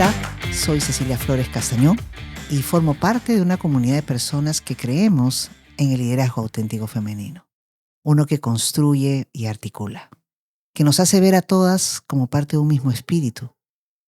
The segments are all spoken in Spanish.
Hola, soy Cecilia Flores Castañón y formo parte de una comunidad de personas que creemos en el liderazgo auténtico femenino. Uno que construye y articula, que nos hace ver a todas como parte de un mismo espíritu,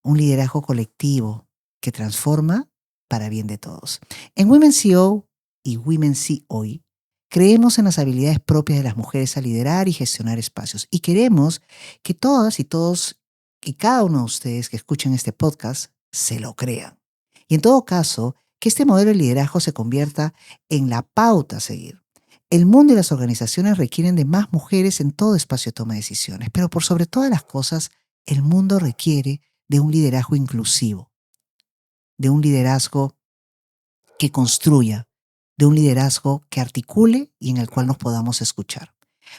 un liderazgo colectivo que transforma para bien de todos. En Women CEO y Women See Hoy, creemos en las habilidades propias de las mujeres a liderar y gestionar espacios y queremos que todas y todos y cada uno de ustedes que escuchen este podcast se lo crean. Y en todo caso, que este modelo de liderazgo se convierta en la pauta a seguir. El mundo y las organizaciones requieren de más mujeres en todo espacio de toma de decisiones, pero por sobre todas las cosas, el mundo requiere de un liderazgo inclusivo, de un liderazgo que construya, de un liderazgo que articule y en el cual nos podamos escuchar.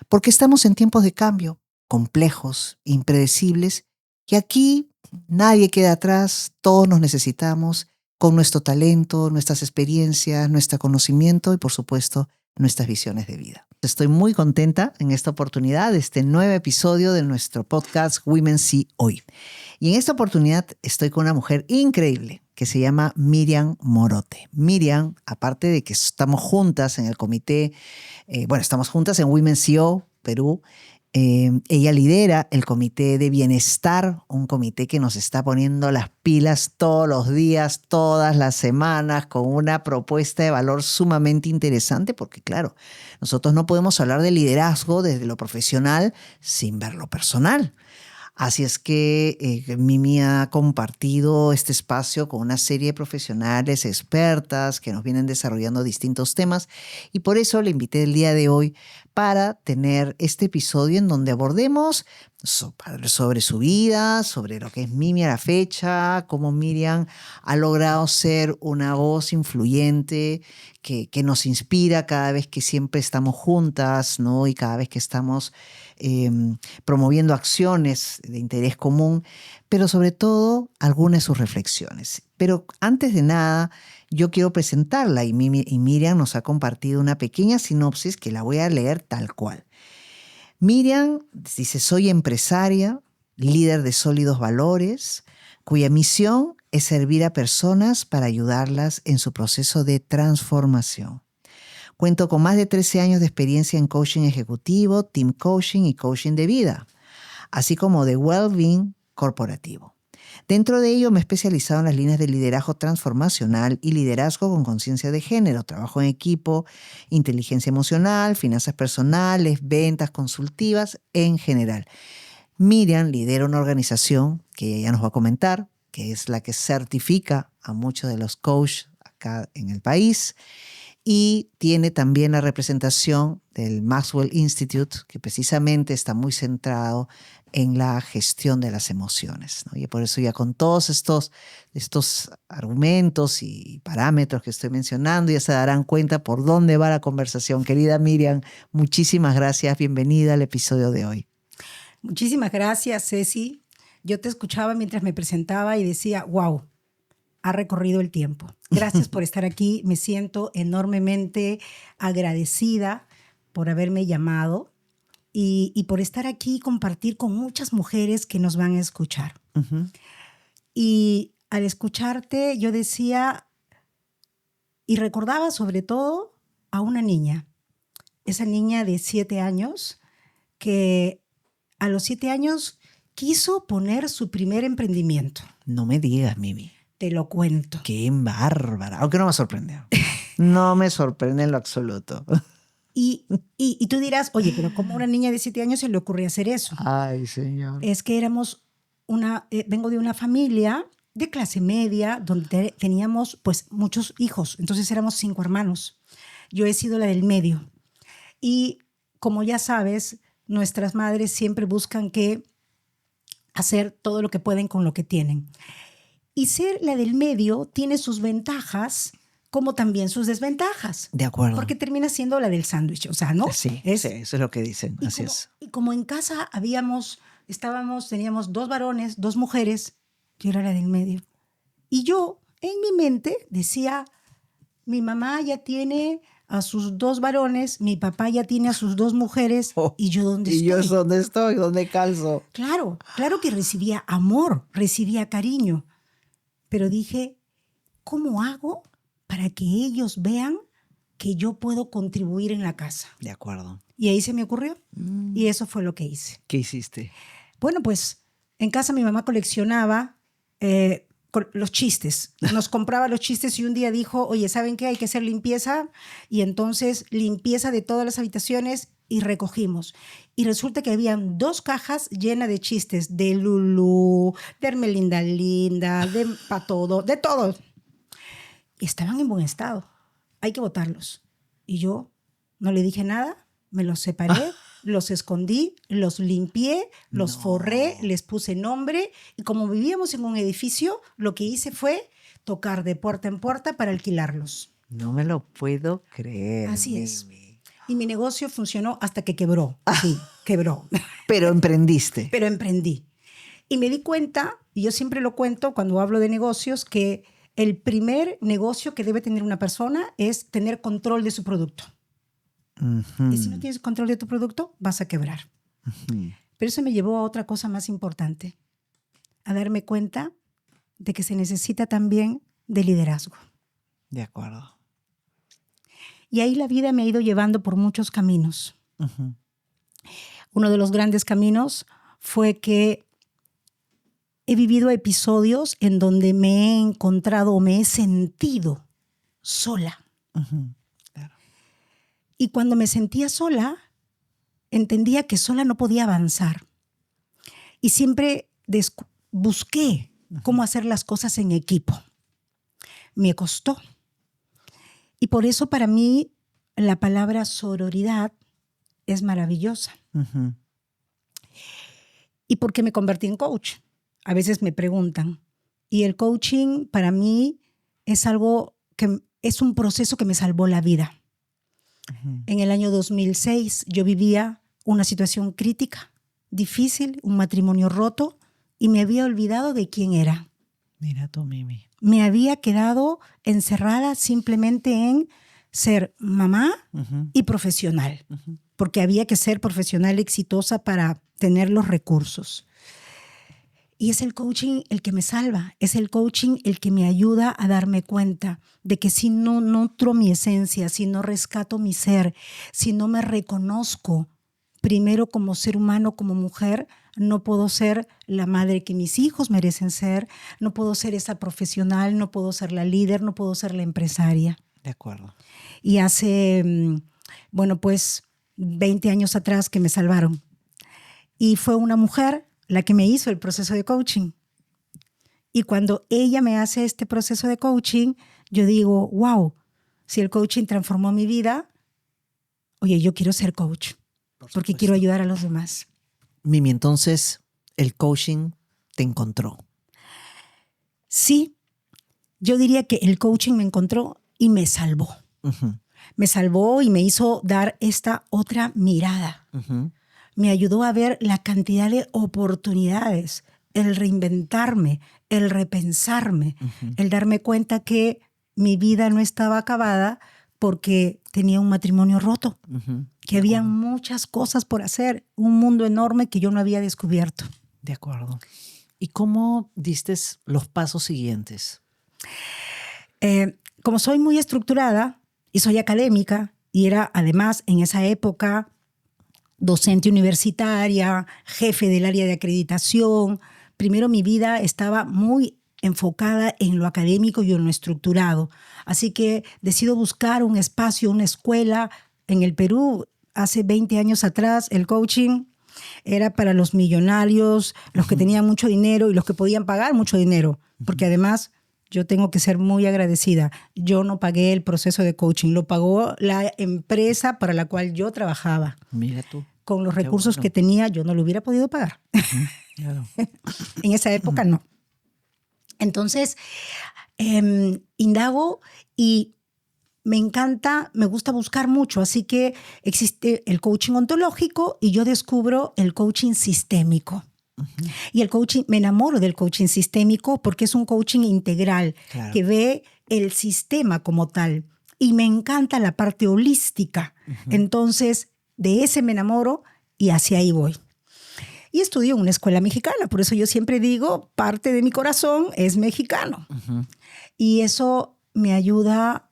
Porque estamos en tiempos de cambio, complejos, impredecibles, y aquí nadie queda atrás, todos nos necesitamos con nuestro talento, nuestras experiencias, nuestro conocimiento y por supuesto nuestras visiones de vida. Estoy muy contenta en esta oportunidad de este nuevo episodio de nuestro podcast Women See Hoy. Y en esta oportunidad estoy con una mujer increíble que se llama Miriam Morote. Miriam, aparte de que estamos juntas en el comité, estamos juntas en Women CEO Perú. Ella lidera el comité de bienestar, un comité que nos está poniendo las pilas todos los días, todas las semanas, con una propuesta de valor sumamente interesante, porque claro, nosotros no podemos hablar de liderazgo desde lo profesional sin ver lo personal. Así es que Mimi ha compartido este espacio con una serie de profesionales expertas que nos vienen desarrollando distintos temas y por eso le invité el día de hoy para tener este episodio en donde abordemos sobre su vida, sobre lo que es Mimi a la fecha, cómo Miriam ha logrado ser una voz influyente que nos inspira cada vez que siempre estamos juntas, ¿no? Y cada vez que estamos promoviendo acciones de interés común, pero sobre todo algunas de sus reflexiones. Pero antes de nada, yo quiero presentarla y Miriam nos ha compartido una pequeña sinopsis que la voy a leer tal cual. Miriam dice, soy empresaria, líder de sólidos valores, cuya misión es servir a personas para ayudarlas en su proceso de transformación. Cuento con más de 13 años de experiencia en coaching ejecutivo, team coaching y coaching de vida, así como de well-being corporativo. Dentro de ello me he especializado en las líneas de liderazgo transformacional y liderazgo con conciencia de género, trabajo en equipo, inteligencia emocional, finanzas personales, ventas consultivas en general. Miriam lidera una organización que ella nos va a comentar, que es la que certifica a muchos de los coaches acá en el país. Y tiene también la representación del Maxwell Institute, que precisamente está muy centrado en la gestión de las emociones, ¿no? Y por eso ya con todos estos argumentos y parámetros que estoy mencionando, ya se darán cuenta por dónde va la conversación. Querida Miriam, muchísimas gracias. Bienvenida al episodio de hoy. Muchísimas gracias, Ceci. Yo te escuchaba mientras me presentaba y decía, wow, ha recorrido el tiempo. Gracias por estar aquí. Me siento enormemente agradecida por haberme llamado y por estar aquí y compartir con muchas mujeres que nos van a escuchar. Uh-huh. Y al escucharte yo decía y recordaba sobre todo a una niña, esa niña de 7 años que a los 7 años quiso poner su primer emprendimiento. No me digas, Mimi. Te lo cuento. ¡Qué bárbara! Aunque no me sorprende. No me sorprende en lo absoluto. Y tú dirás, oye, pero ¿cómo a una niña de 7 años se le ocurre hacer eso? Ay, señor. Es que vengo de una familia de clase media donde teníamos pues muchos hijos. Entonces éramos 5 hermanos. Yo he sido la del medio. Y como ya sabes, nuestras madres siempre buscan hacer todo lo que pueden con lo que tienen. Y ser la del medio tiene sus ventajas como también sus desventajas. De acuerdo. Porque termina siendo la del sándwich, o sea, ¿no? Sí, eso es lo que dicen, así es. Y como en casa teníamos 2 varones, 2 mujeres, yo era la del medio. Y yo, en mi mente, decía, mi mamá ya tiene a sus 2 varones, mi papá ya tiene a sus 2 mujeres, ¿y yo dónde estoy? ¿Y yo dónde estoy? ¿Dónde calzo? Claro que recibía amor, recibía cariño. pero dije, ¿cómo hago para que ellos vean que yo puedo contribuir en la casa? De acuerdo. Y ahí se me ocurrió. Y eso fue lo que hice. ¿Qué hiciste? Bueno, pues en casa mi mamá coleccionaba los chistes. Nos compraba los chistes y un día dijo, oye, ¿saben qué? Hay que hacer limpieza. Y entonces limpieza de todas las habitaciones y recogimos. Y resulta que habían 2 cajas llenas de chistes de Lulú, de Hermelinda Linda, de Patodo, de todo. Y estaban en buen estado. Hay que botarlos. Y yo no le dije nada, me los separé, los escondí, los limpié, los forré, les puse nombre. Y como vivíamos en un edificio, lo que hice fue tocar de puerta en puerta para alquilarlos. No me lo puedo creer. Así es. Y mi negocio funcionó hasta que quebró. Sí, quebró. Pero emprendiste. Pero emprendí. Y me di cuenta, y yo siempre lo cuento cuando hablo de negocios, que el primer negocio que debe tener una persona es tener control de su producto. Y si no tienes control de tu producto, vas a quebrar. Pero eso me llevó a otra cosa más importante, a darme cuenta de que se necesita también de liderazgo. De acuerdo. Y ahí la vida me ha ido llevando por muchos caminos. Uno de los grandes caminos fue que he vivido episodios en donde me he encontrado o me he sentido sola. Claro. Y cuando me sentía sola, entendía que sola no podía avanzar. Y siempre busqué cómo hacer las cosas en equipo. Me costó. Y por eso para mí la palabra sororidad es maravillosa. Y porque me convertí en coach. A veces me preguntan. Y el coaching para mí es algo que es un proceso que me salvó la vida. En el año 2006 yo vivía una situación crítica, difícil, un matrimonio roto, y me había olvidado de quién era. Mira tú, Mimi. Me había quedado encerrada simplemente en ser mamá y profesional, porque había que ser profesional exitosa para tener los recursos. Y es el coaching el que me salva, es el coaching el que me ayuda a darme cuenta de que si no nutro mi esencia, si no rescato mi ser, si no me reconozco primero como ser humano, como mujer, no puedo ser la madre que mis hijos merecen ser, no puedo ser esa profesional, no puedo ser la líder, no puedo ser la empresaria. De acuerdo. Y hace, 20 años atrás que me salvaron. Y fue una mujer la que me hizo el proceso de coaching. Y cuando ella me hace este proceso de coaching, yo digo, wow, si el coaching transformó mi vida, oye, yo quiero ser coach, porque quiero ayudar a los demás. Mimi, entonces el coaching te encontró. Sí, yo diría que el coaching me encontró y me salvó. Me salvó y me hizo dar esta otra mirada. Me ayudó a ver la cantidad de oportunidades, el reinventarme, el repensarme, el darme cuenta que mi vida no estaba acabada porque tenía un matrimonio roto, que había muchas cosas por hacer, un mundo enorme que yo no había descubierto. De acuerdo. ¿Y cómo diste los pasos siguientes? Como soy muy estructurada y soy académica, y era además en esa época docente universitaria, jefe del área de acreditación, primero mi vida estaba muy enfocada en lo académico y en lo estructurado. Así que decido buscar un espacio, una escuela. En el Perú, hace 20 años atrás, el coaching era para los millonarios, los que tenían mucho dinero y los que podían pagar mucho dinero. Porque además, yo tengo que ser muy agradecida. Yo no pagué el proceso de coaching, lo pagó la empresa para la cual yo trabajaba. Mira tú. Con los recursos que tenía, yo no lo hubiera podido pagar. Claro. En esa época no. Entonces, indago y me encanta, me gusta buscar mucho. Así que existe el coaching ontológico y yo descubro el coaching sistémico. Y el coaching, me enamoro del coaching sistémico porque es un coaching integral, claro, que ve el sistema como tal. Y me encanta la parte holística. Entonces, de ese me enamoro y hacia ahí voy. y estudio en una escuela mexicana. Por eso yo siempre digo, parte de mi corazón es mexicano. Y eso me ayuda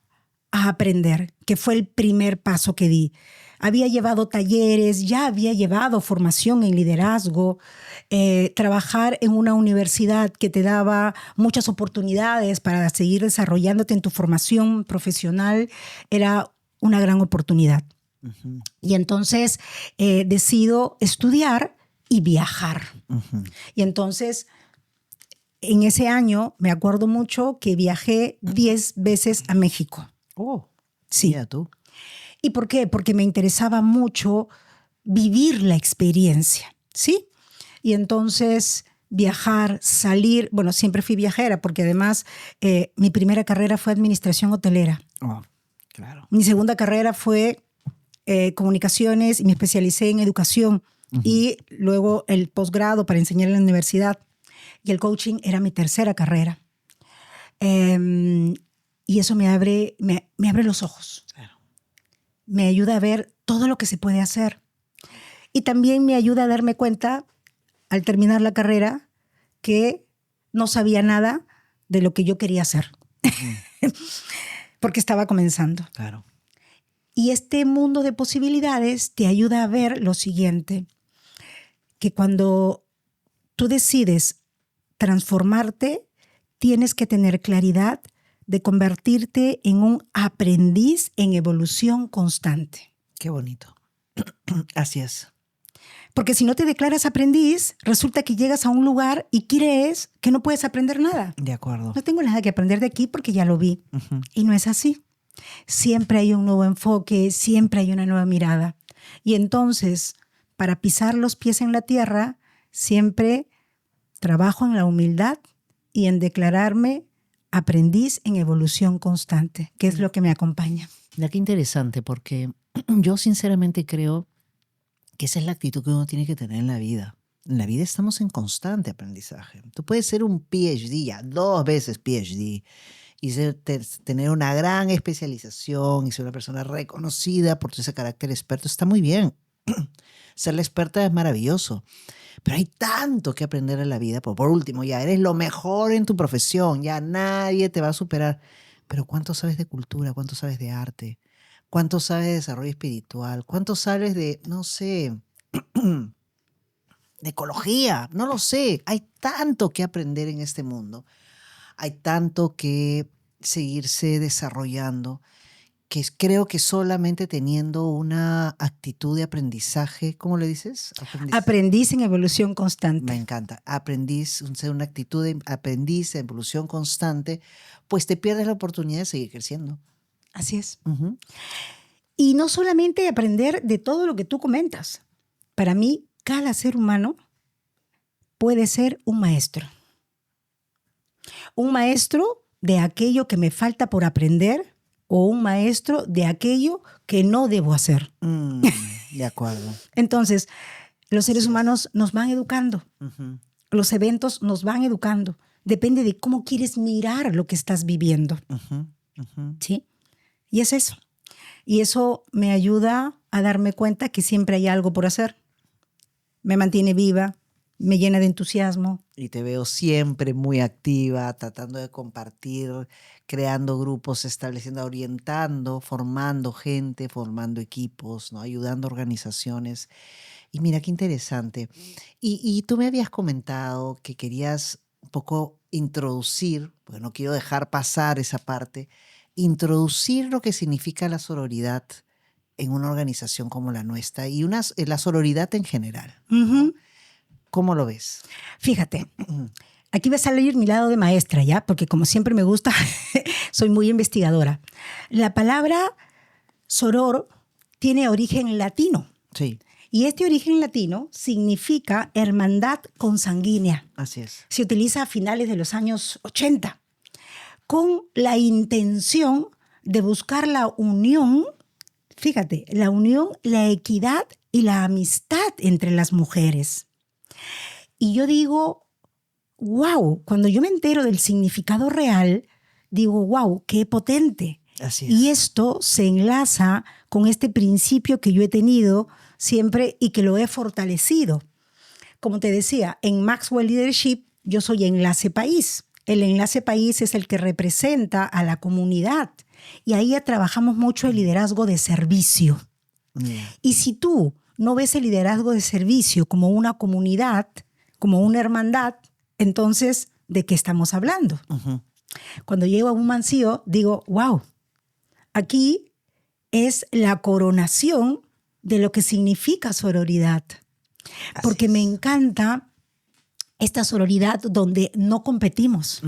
a aprender, que fue el primer paso que di. Había llevado talleres, ya había llevado formación en liderazgo, trabajar en una universidad que te daba muchas oportunidades para seguir desarrollándote en tu formación profesional, era una gran oportunidad. Y entonces decido estudiar y viajar. Y entonces, en ese año, me acuerdo mucho que viajé 10 veces a México. Oh, sí. Mira tú. ¿Y por qué? Porque me interesaba mucho vivir la experiencia, ¿sí? Y entonces viajar, salir, bueno, siempre fui viajera porque además mi primera carrera fue administración hotelera. Oh, claro. Mi segunda carrera fue comunicaciones y me especialicé en educación y luego el posgrado para enseñar en la universidad. Y el coaching era mi tercera carrera. Y eso me abre los ojos. Claro. Me ayuda a ver todo lo que se puede hacer. Y también me ayuda a darme cuenta, al terminar la carrera, que no sabía nada de lo que yo quería hacer. Porque estaba comenzando. Claro. Y este mundo de posibilidades te ayuda a ver lo siguiente, que cuando tú decides transformarte, tienes que tener claridad de convertirte en un aprendiz en evolución constante. Qué bonito. Así es. Porque si no te declaras aprendiz, resulta que llegas a un lugar y crees que no puedes aprender nada. De acuerdo. No tengo nada que aprender de aquí porque ya lo vi. Y no es así. Siempre hay un nuevo enfoque, siempre hay una nueva mirada. Y entonces, para pisar los pies en la tierra, siempre trabajo en la humildad y en declararme aprendiz en evolución constante, que es lo que me acompaña. Mira, qué interesante, porque yo sinceramente creo que esa es la actitud que uno tiene que tener en la vida. En la vida estamos en constante aprendizaje. Tú puedes ser un PhD, ya 2 veces PhD, y tener una gran especialización y ser una persona reconocida por ese carácter experto. Está muy bien. Ser la experta es maravilloso. Pero hay tanto que aprender en la vida. Por último, ya eres lo mejor en tu profesión. Ya nadie te va a superar. Pero ¿cuánto sabes de cultura? ¿Cuánto sabes de arte? ¿Cuánto sabes de desarrollo espiritual? ¿Cuánto sabes de, no sé, de ecología? No lo sé. Hay tanto que aprender en este mundo. Hay tanto que seguirse desarrollando, que creo que solamente teniendo una actitud de aprendizaje, ¿cómo le dices? Aprendiz en evolución constante. Me encanta. Una actitud de aprendiz en evolución constante, pues te pierdes la oportunidad de seguir creciendo. Así es. Y no solamente aprender de todo lo que tú comentas. Para mí, cada ser humano puede ser un maestro. Un maestro de aquello que me falta por aprender o un maestro de aquello que no debo hacer. De acuerdo. Entonces, los seres humanos nos van educando. Los eventos nos van educando. Depende de cómo quieres mirar lo que estás viviendo. ¿Sí? Y es eso. Y eso me ayuda a darme cuenta que siempre hay algo por hacer. Me mantiene viva, me llena de entusiasmo. Y te veo siempre muy activa, tratando de compartir, creando grupos, estableciendo, orientando, formando gente, formando equipos, ¿no? Ayudando a organizaciones. Y mira qué interesante. Y tú me habías comentado que querías un poco introducir, porque no quiero dejar pasar esa parte, introducir lo que significa la sororidad en una organización como la nuestra y la sororidad en general. ¿Cómo lo ves? Fíjate, aquí va a salir mi lado de maestra, ¿ya? Porque como siempre me gusta, soy muy investigadora. La palabra soror tiene origen latino. Sí. Y este origen latino significa hermandad consanguínea. Así es. Se utiliza a finales de los años 80 con la intención de buscar la unión, fíjate, la unión, la equidad y la amistad entre las mujeres. Y yo digo, wow, cuando yo me entero del significado real, digo, wow, qué potente. Así es. Y esto se enlaza con este principio que yo he tenido siempre y que lo he fortalecido. como te decía, en Maxwell Leadership yo soy enlace país. El enlace país es el que representa a la comunidad. Y ahí ya trabajamos mucho el liderazgo de servicio. Y si tú no ves el liderazgo de servicio como una comunidad, como una hermandad, entonces, ¿de qué estamos hablando? Cuando llego a un mansío, digo, wow, aquí es la coronación de lo que significa sororidad. Porque me encanta esta sororidad donde no competimos.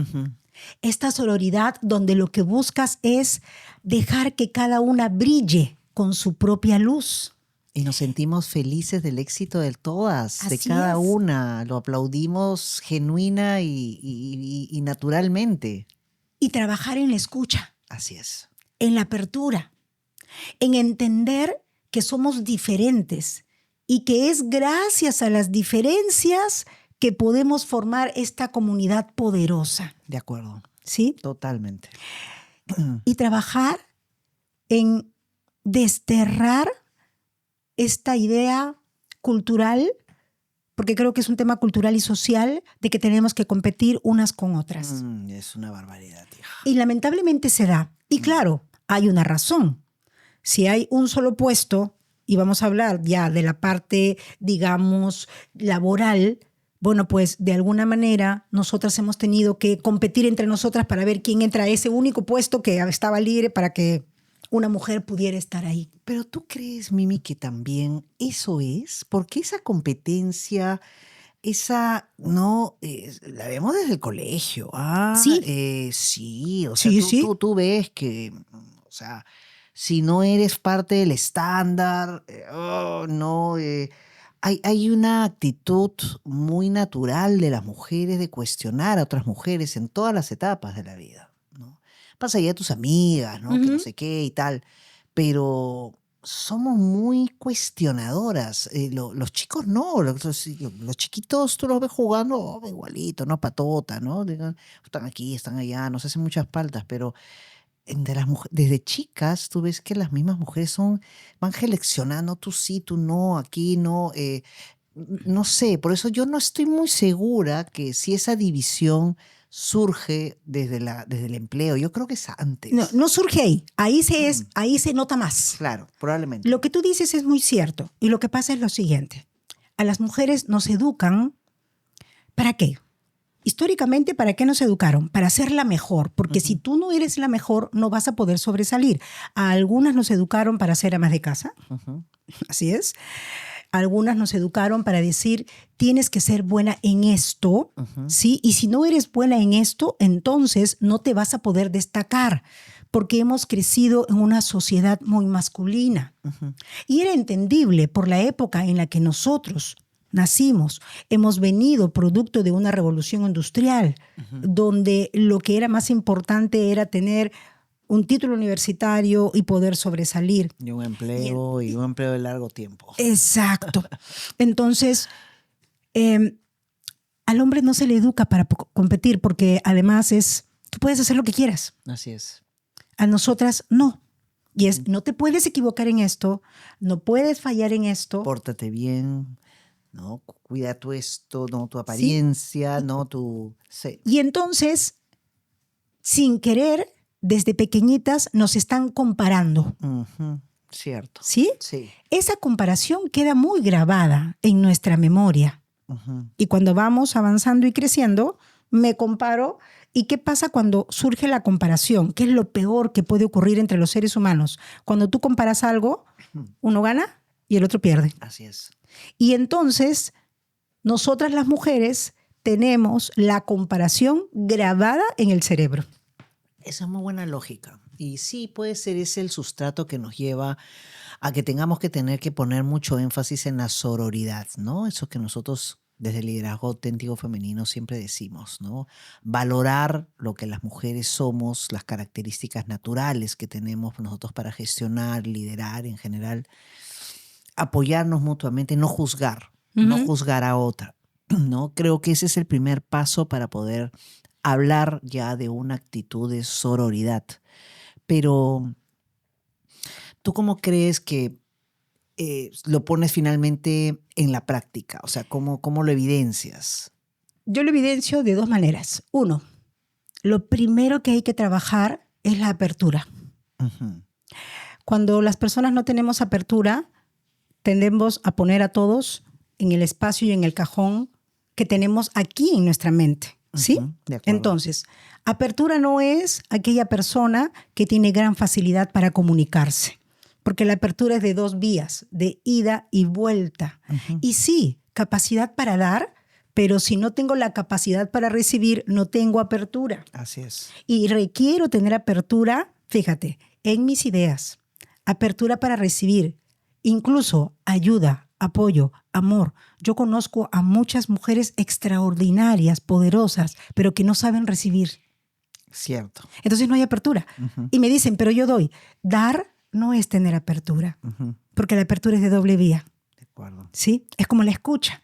Esta sororidad donde lo que buscas es dejar que cada una brille con su propia luz. Y nos sentimos felices del éxito de todas, de cada una. Lo aplaudimos genuina y naturalmente. Y trabajar en la escucha. Así es. En la apertura. En entender que somos diferentes y que es gracias a las diferencias que podemos formar esta comunidad poderosa. De acuerdo. ¿Sí? Totalmente. Y trabajar en desterrar esta idea cultural, porque creo que es un tema cultural y social, de que tenemos que competir unas con otras. Es una barbaridad, hija. Y lamentablemente se da. Y claro, hay una razón. Si hay un solo puesto, y vamos a hablar ya de la parte, digamos, laboral, bueno, pues de alguna manera nosotras hemos tenido que competir entre nosotras para ver quién entra a ese único puesto que estaba libre para que una mujer pudiera estar ahí. Pero ¿tú crees, Mimi, que también eso es? Porque esa competencia, esa, no, la vemos desde el colegio. Sí. Sí, o sea, Sí. tú ves que, o sea, si no eres parte del estándar, hay una actitud muy natural de las mujeres de cuestionar a otras mujeres en todas las etapas de la vida, ¿no? Pasa ya a tus amigas, ¿no? Que no sé qué y tal, pero somos muy cuestionadoras. Los chicos no, los chiquitos tú los ves jugando igualito, ¿no? Patota, ¿no? Están aquí, están allá, nos hacen muchas faltas, pero desde chicas tú ves que las mismas mujeres van seleccionando, tú sí, tú no, aquí no, no sé, por eso yo no estoy muy segura que si esa división surge desde el empleo, yo creo que es antes. No surge ahí, ahí se nota más. Claro, probablemente. Lo que tú dices es muy cierto y lo que pasa es lo siguiente, a las mujeres nos educan, ¿para qué? Históricamente, ¿para qué nos educaron? Para ser la mejor, porque si tú no eres la mejor, no vas a poder sobresalir. A algunas nos educaron para ser amas de casa, así es. A algunas nos educaron para decir, tienes que ser buena en esto, ¿sí? Y si no eres buena en esto, entonces no te vas a poder destacar, porque hemos crecido en una sociedad muy masculina. Y era entendible por la época en la que nosotros nacimos, hemos venido producto de una revolución industrial, donde lo que era más importante era tener un título universitario y poder sobresalir. Y un empleo, y un empleo de largo tiempo. Exacto. Entonces, al hombre no se le educa para competir, porque además tú puedes hacer lo que quieras. Así es. A nosotras no. Y no te puedes equivocar en esto, no puedes fallar en esto. Pórtate bien, ¿no? Cuida tu apariencia, ¿sí? ¿no? Sí. Y entonces, sin querer, desde pequeñitas nos están comparando. Cierto. ¿Sí? Sí. Esa comparación queda muy grabada en nuestra memoria. Y cuando vamos avanzando y creciendo, me comparo. ¿Y qué pasa cuando surge la comparación? ¿Qué es lo peor que puede ocurrir entre los seres humanos? Cuando tú comparas algo, uno gana y el otro pierde. Así es. Y entonces, nosotras las mujeres tenemos la comparación grabada en el cerebro. Esa es muy buena lógica. Y sí, puede ser ese el sustrato que nos lleva a que tengamos que tener que poner mucho énfasis en la sororidad, ¿no? Eso que nosotros desde el liderazgo auténtico femenino siempre decimos, ¿no? Valorar lo que las mujeres somos, las características naturales que tenemos nosotros para gestionar, liderar en general, apoyarnos mutuamente, no juzgar, no juzgar a otra, ¿no? Creo que ese es el primer paso para poder hablar ya de una actitud de sororidad. Pero, ¿tú cómo crees que lo pones finalmente en la práctica? O sea, ¿cómo lo evidencias? Yo lo evidencio de dos maneras. Uno, lo primero que hay que trabajar es la apertura. Uh-huh. Cuando las personas no tenemos apertura, tendemos a poner a todos en el espacio y en el cajón que tenemos aquí en nuestra mente, ¿sí? Uh-huh, de acuerdo. Entonces, apertura no es aquella persona que tiene gran facilidad para comunicarse, porque la apertura es de dos vías, de ida y vuelta. Uh-huh. Y sí, capacidad para dar, pero si no tengo la capacidad para recibir, no tengo apertura. Así es. Y requiero tener apertura, fíjate, en mis ideas, apertura para recibir, incluso ayuda, apoyo, amor. Yo conozco a muchas mujeres extraordinarias, poderosas, pero que no saben recibir. Cierto. Entonces no hay apertura. Uh-huh. Y me dicen, pero yo doy. Dar no es tener apertura, Uh-huh. porque la apertura es de doble vía. De acuerdo. ¿Sí? Es como la escucha,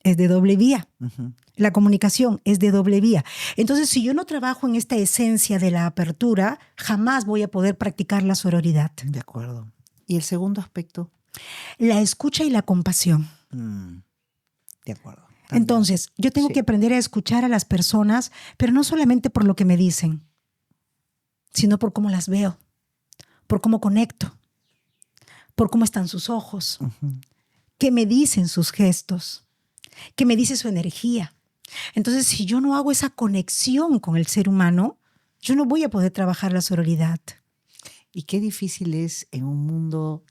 es de doble vía. Uh-huh. La comunicación es de doble vía. Entonces, si yo no trabajo en esta esencia de la apertura, jamás voy a poder practicar la sororidad. De acuerdo. ¿Y el segundo aspecto? La escucha y la compasión. De acuerdo. También. Entonces, yo tengo Sí. que aprender a escuchar a las personas, pero no solamente por lo que me dicen, sino por cómo las veo, por cómo conecto, por cómo están sus ojos, Uh-huh. qué me dicen sus gestos, qué me dice su energía. Entonces, si yo no hago esa conexión con el ser humano, yo no voy a poder trabajar la sororidad. Y qué difícil es en un mundo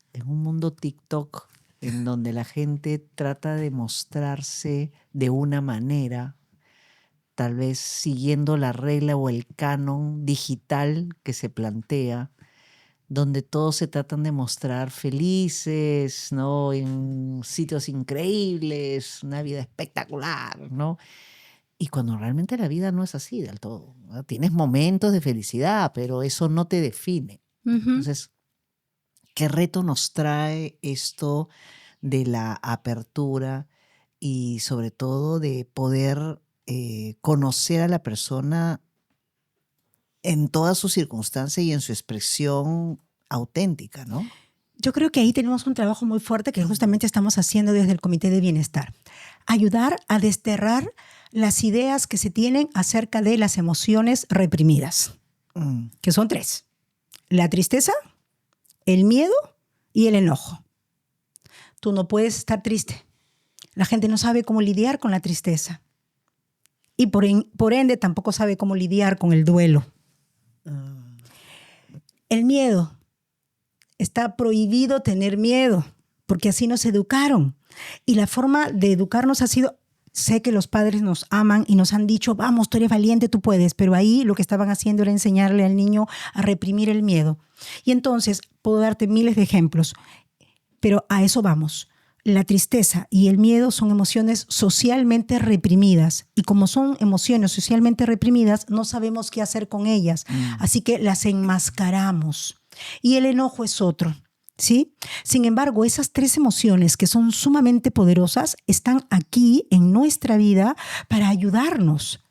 TikTok en donde la gente trata de mostrarse de una manera, tal vez siguiendo la regla o el canon digital que se plantea, donde todos se tratan de mostrar felices, ¿no? En sitios increíbles, una vida espectacular, ¿no? Y cuando realmente la vida no es así del todo, ¿no? Tienes momentos de felicidad, pero eso no te define. Entonces, ¿qué reto nos trae esto de la apertura y sobre todo de poder conocer a la persona en todas sus circunstancias y en su expresión auténtica, ¿no? Yo creo que ahí tenemos un trabajo muy fuerte que justamente estamos haciendo desde el Comité de Bienestar. Ayudar a desterrar las ideas que se tienen acerca de las emociones reprimidas, que son 3. La tristeza, el miedo y el enojo. Tú no puedes estar triste. La gente no sabe cómo lidiar con la tristeza. Y por ende tampoco sabe cómo lidiar con el duelo. El miedo. Está prohibido tener miedo, porque así nos educaron. Y la forma de educarnos ha sido... Sé que los padres nos aman y nos han dicho, vamos, tú eres valiente, tú puedes, pero ahí lo que estaban haciendo era enseñarle al niño a reprimir el miedo. Y entonces puedo darte miles de ejemplos, pero a eso vamos. La tristeza y el miedo son emociones socialmente reprimidas y como son emociones socialmente reprimidas, no sabemos qué hacer con ellas, así que las enmascaramos. Y el enojo es otro. ¿Sí? Sin embargo, esas 3 emociones que son sumamente poderosas están aquí en nuestra vida para ayudarnos.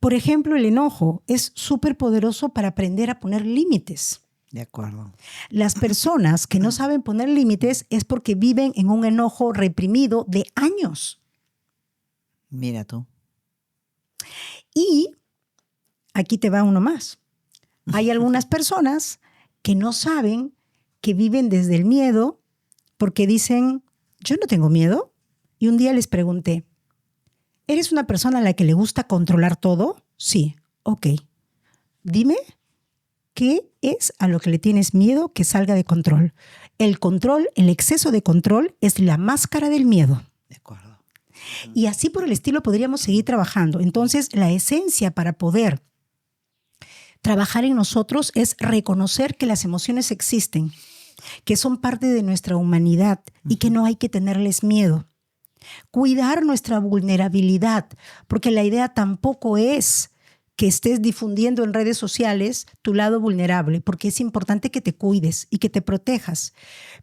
Por ejemplo, el enojo es súper poderoso para aprender a poner límites. De acuerdo. Las personas que no saben poner límites es porque viven en un enojo reprimido de años. Mira tú. Y aquí te va uno más. Hay algunas personas que no saben que viven desde el miedo porque dicen, yo no tengo miedo. Y un día les pregunté, ¿eres una persona a la que le gusta controlar todo? Sí, ok. Dime, ¿qué es a lo que le tienes miedo que salga de control? El control, el exceso de control es la máscara del miedo. De acuerdo. Y así por el estilo podríamos seguir trabajando. Entonces, la esencia para poder trabajar en nosotros es reconocer que las emociones existen, que son parte de nuestra humanidad y que no hay que tenerles miedo. Cuidar nuestra vulnerabilidad, porque la idea tampoco es que estés difundiendo en redes sociales tu lado vulnerable, porque es importante que te cuides y que te protejas.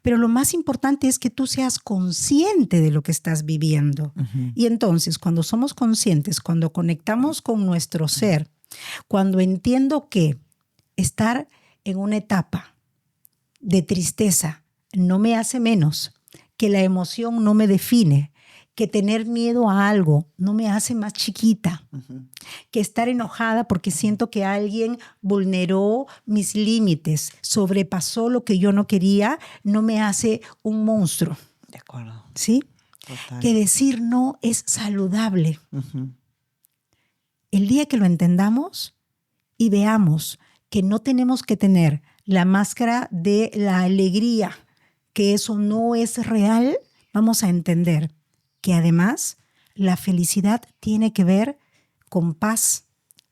Pero lo más importante es que tú seas consciente de lo que estás viviendo. Y entonces, cuando somos conscientes, cuando conectamos con nuestro ser, cuando entiendo que estar en una etapa de tristeza no me hace menos, que la emoción no me define, que tener miedo a algo no me hace más chiquita, que estar enojada porque siento que alguien vulneró mis límites, sobrepasó lo que yo no quería, no me hace un monstruo. De acuerdo. ¿Sí? Total. Que decir no es saludable. El día que lo entendamos y veamos que no tenemos que tener la máscara de la alegría, que eso no es real, vamos a entender que además la felicidad tiene que ver con paz,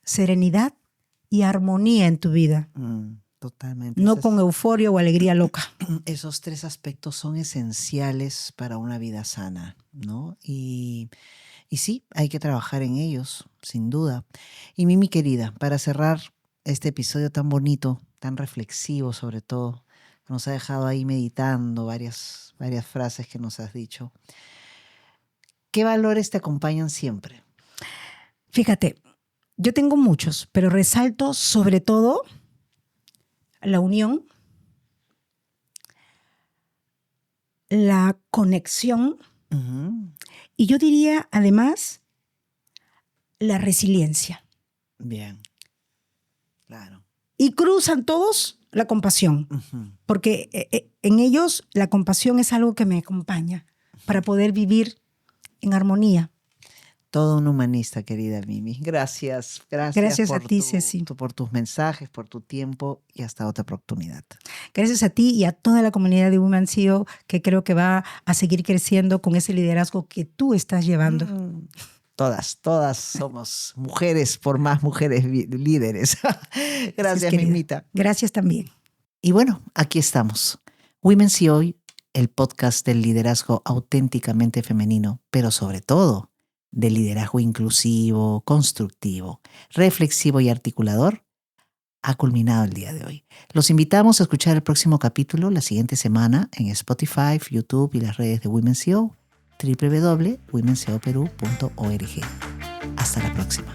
serenidad y armonía en tu vida. Totalmente. No con euforia o alegría loca. Esos 3 aspectos son esenciales para una vida sana, ¿no? Y sí, hay que trabajar en ellos, sin duda. Y mi querida, para cerrar este episodio tan bonito, tan reflexivo sobre todo, que nos ha dejado ahí meditando varias frases que nos has dicho, ¿qué valores te acompañan siempre? Fíjate, yo tengo muchos, pero resalto sobre todo la unión, la conexión y yo diría además la resiliencia. Bien, claro. Y cruzan todos la compasión, porque en ellos la compasión es algo que me acompaña para poder vivir en armonía. Todo un humanista, querida Mimi. Gracias Gracias a ti, Ceci. Por tus mensajes, por tu tiempo y hasta otra oportunidad. Gracias a ti y a toda la comunidad de Women CEO que creo que va a seguir creciendo con ese liderazgo que tú estás llevando. Todas somos mujeres, por más mujeres líderes. Gracias, Mimita. Gracias también. Y bueno, aquí estamos. Women CEO, el podcast del liderazgo auténticamente femenino, pero sobre todo de liderazgo inclusivo, constructivo, reflexivo y articulador, ha culminado el día de hoy. Los invitamos a escuchar el próximo capítulo la siguiente semana en Spotify, YouTube y las redes de Women CEO, www.womenceoperú.org. Hasta la próxima.